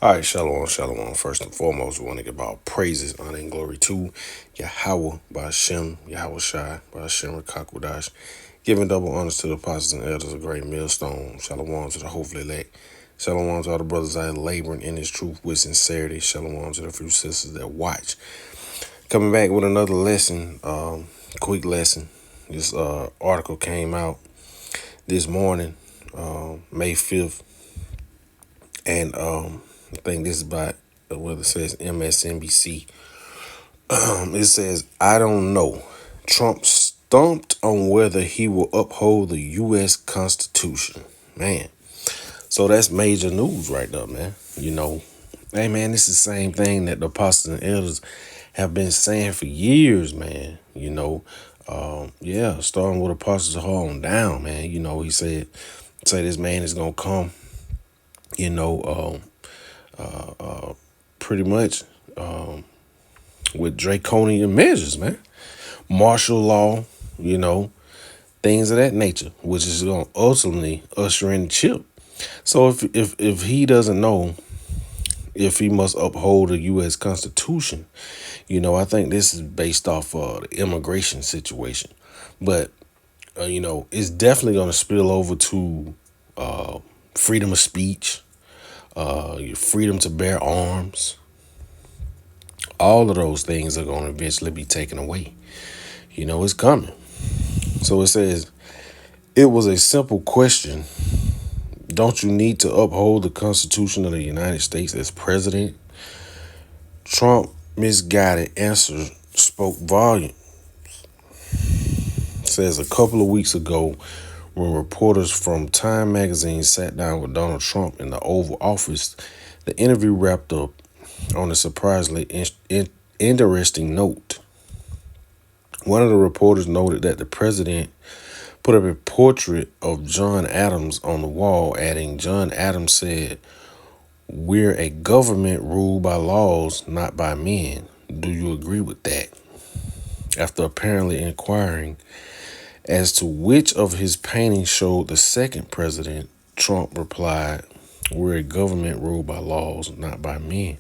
All right, shalom, shalom. First and foremost, we want to give all praises, honor, and glory to Yahweh, Ba'ashem, Yahweh Shai, Ba'ashem, Rakakwadash. Giving double honors to the apostles and elders of Great Millstone. Shalom to the hopefully elect. Shalom to all the brothers out laboring in His truth with sincerity. Shalom to the few sisters that watch. Coming back with another lesson, quick lesson. This article came out this morning, May 5th, and I think this is by whether it says MSNBC. It says, I don't know. Trump stumped on whether he will uphold the U.S. Constitution. Man. So that's major news right there, man. Hey, man, this is the same thing that the apostles and elders have been saying for years, man. Starting with apostles on down, man. He say this man is going to come, pretty much with draconian measures, man. Martial law, things of that nature, which is going to ultimately usher in the chip. So if he doesn't know if he must uphold the U.S. Constitution, I think this is based off the immigration situation. But, it's definitely going to spill over to freedom of speech, your freedom to bear arms. All of those things are going to eventually be taken away. It's coming. So it says, it was a simple question. Don't you need to uphold the Constitution of the United States as president? Trump misguided answer spoke volumes. Says a couple of weeks ago, when reporters from Time magazine sat down with Donald Trump in the Oval Office, the interview wrapped up on a surprisingly interesting note. One of the reporters noted that the president put up a portrait of John Adams on the wall, adding, John Adams said, "We're a government ruled by laws, not by men. Do you agree with that?" After apparently inquiring as to which of his paintings showed the second president, Trump replied, "We're a government ruled by laws, not by men."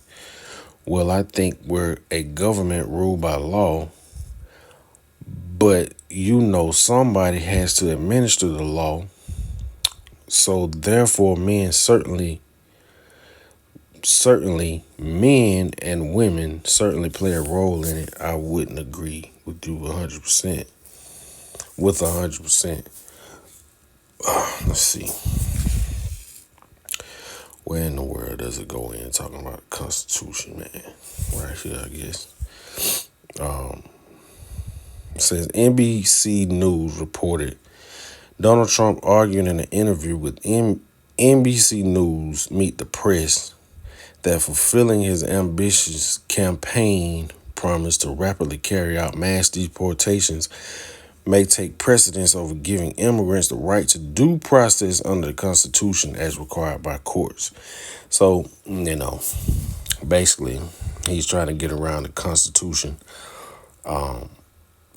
Well, I think we're a government ruled by law, but somebody has to administer the law. So therefore, men certainly men and women certainly play a role in it. I wouldn't agree with you 100%. With 100%. Let's see. Where in the world does it go in talking about the Constitution, man? Right here, I guess. It says NBC News reported Donald Trump arguing in an interview with NBC News Meet the Press that fulfilling his ambitious campaign promise to rapidly carry out mass deportations may take precedence over giving immigrants the right to due process under the Constitution as required by courts. So, basically, he's trying to get around the Constitution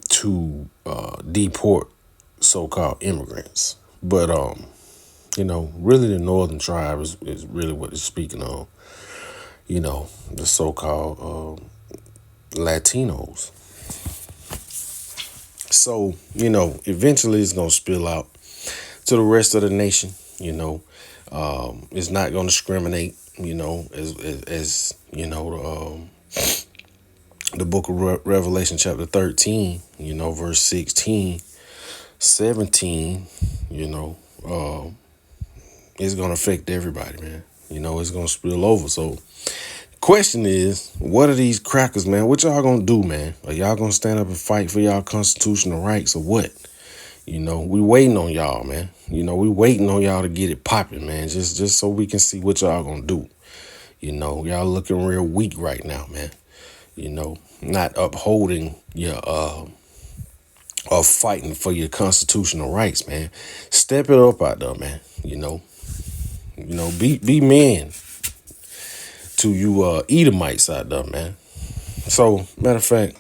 to deport so-called immigrants. But, really the Northern Tribe is really what it's speaking of. The so-called Latinos. So, eventually it's going to spill out to the rest of the nation. It's not going to discriminate, as the book of Revelation chapter 13, verse 16, 17, it's going to affect everybody, man. It's going to spill over. So question is, what are these crackers, man? What y'all gonna do, man? Are y'all gonna stand up and fight for y'all constitutional rights or what? We waiting on y'all, man. We waiting on y'all to get it popping, man. Just so we can see what y'all gonna do. Y'all looking real weak right now, man. Not upholding your or fighting for your constitutional rights, man. Step it up out there, man. Be men to you Edomites out there, man. So, matter of fact,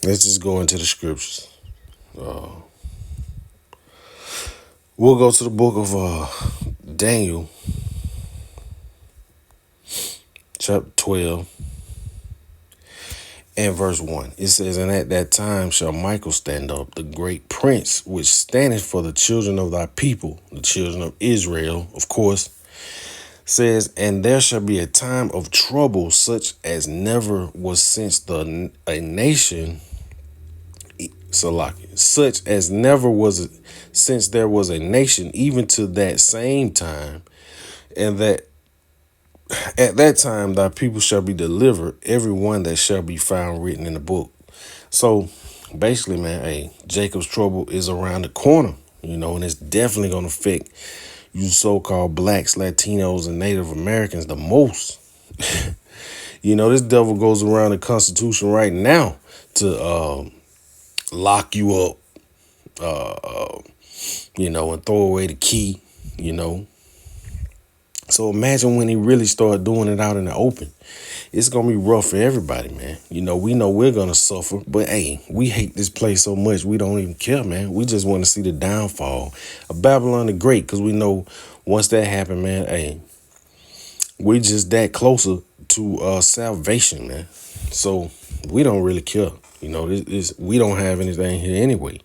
let's just go into the scriptures. We'll go to the book of Daniel, chapter 12, and verse 1. It says, "And at that time shall Michael stand up, the great prince, which standeth for the children of thy people," the children of Israel, of course. Says, "And there shall be a time of trouble such as never was since a nation, Salaki, such as never was since there was a nation, even to that same time, and that at that time thy people shall be delivered, every one that shall be found written in the book." So basically, man, hey, Jacob's trouble is around the corner, and it's definitely going to affect you so-called blacks, Latinos, and Native Americans the most. This devil goes around the Constitution right now to lock you up, and throw away the key, So imagine when he really start doing it out in the open. It's going to be rough for everybody, man. We know we're going to suffer, but hey, we hate this place so much we don't even care, man. We just want to see the downfall of Babylon the Great, because we know once that happened, man, hey, we just that closer to salvation, man. So we don't really care. We don't have anything here anyway.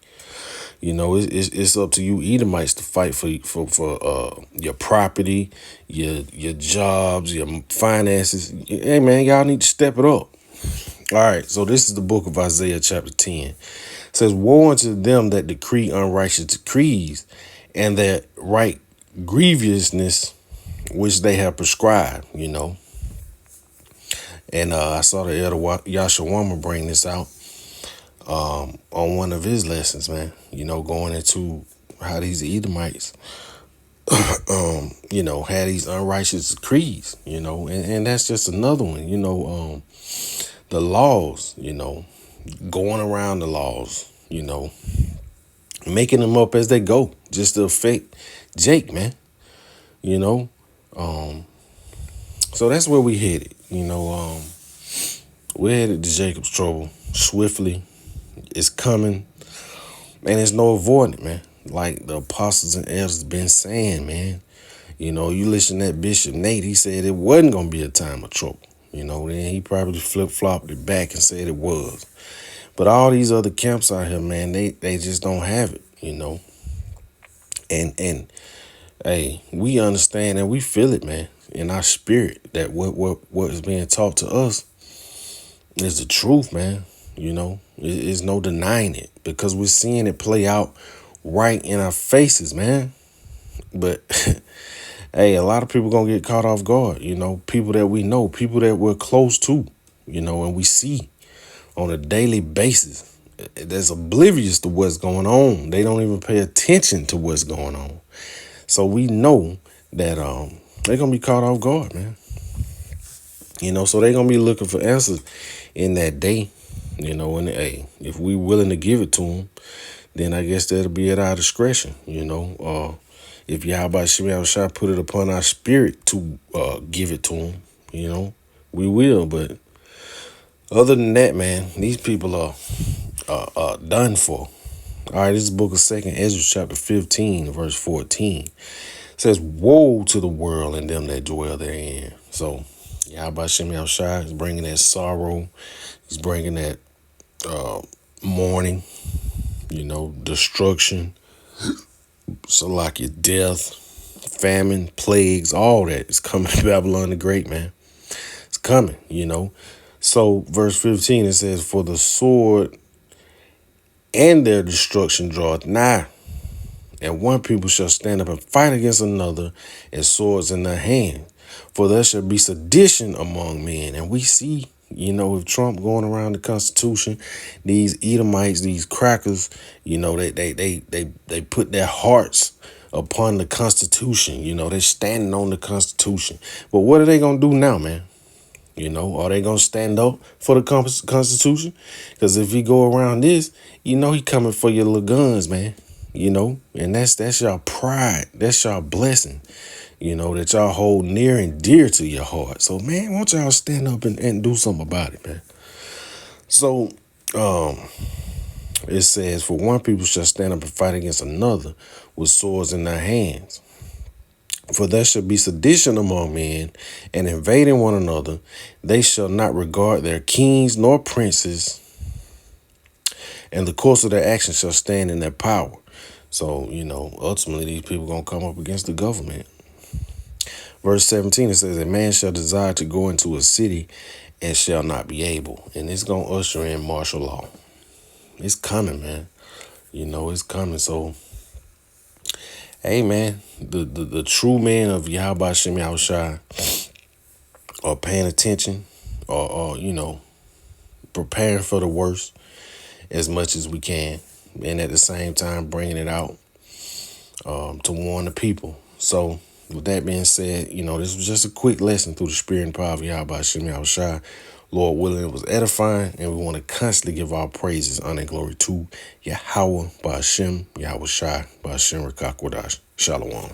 It's up to you Edomites to fight for your property, your jobs, your finances. Hey, man, y'all need to step it up. All right, so this is the book of Isaiah chapter 10. It says, "Woe unto them that decree unrighteous decrees, and that write grievousness which they have prescribed," And I saw the elder Yashawama bring this out on one of his lessons, man, going into how these Edomites, had these unrighteous decrees, and that's just another one, the laws, going around the laws, making them up as they go, just to affect Jake, man, so that's where we headed, we're headed to Jacob's trouble swiftly. It's coming, and there's no avoiding it, man. Like the apostles and elders been saying, man. You listen to that Bishop Nate, he said it wasn't going to be a time of trouble. Then he probably flip-flopped it back and said it was. But all these other camps out here, man, they just don't have it, And hey, we understand and we feel it, man, in our spirit that what is being taught to us is the truth, man. There's no denying it, because we're seeing it play out right in our faces, man. But hey, a lot of people gonna get caught off guard, people that we know, people that we're close to, and we see on a daily basis that's oblivious to what's going on. They don't even pay attention to what's going on. So we know that they're gonna be caught off guard, man. So they're gonna be looking for answers in that day. And hey, if we willing to give it to them, then I guess that'll be at our discretion, if Yahweh Shemel Shah put it upon our spirit to give it to them, we will. But other than that, man, these people are done for. All right, this is the book of 2nd Ezra chapter 15, verse 14. It says, "Woe to the world and them that dwell therein." So Yahweh Shemel Shah is bringing that sorrow. He's bringing that mourning, destruction, so like your death, famine, plagues, all that is coming to Babylon the Great, man. It's coming, So verse 15, it says, "For the sword and their destruction draweth nigh, and one people shall stand up and fight against another, and swords in their hand. For there shall be sedition among men." And we see, with Trump going around the Constitution, these Edomites, these crackers, they put their hearts upon the Constitution. They're standing on the Constitution. But what are they gonna do now, man? Are they gonna stand up for the Constitution? Because if he go around this, he coming for your little guns, man. And that's y'all pride. That's y'all blessing. That y'all hold near and dear to your heart. So, man, won't y'all stand up and do something about it, man? So, it says, "For one people shall stand up and fight against another with swords in their hands. For there shall be sedition among men, and invading one another. They shall not regard their kings nor princes, and the course of their action shall stand in their power. So, ultimately these people going to come up against the government. Verse 17, it says, a man shall desire to go into a city and shall not be able. And it's going to usher in martial law. It's coming, man. It's coming. So, hey, man, the true men of Yahweh Hashem Yahushua are paying attention or preparing for the worst as much as we can. And at the same time, bringing it out to warn the people. So, with that being said, this was just a quick lesson through the spirit and power of Yahweh Hashem Yahushua. Lord willing, it was edifying, and we want to constantly give our praises, honor, and glory to Yahweh, Ba'ashem, Yahushua, Ba'ashem, Rakakwadash. Shalom.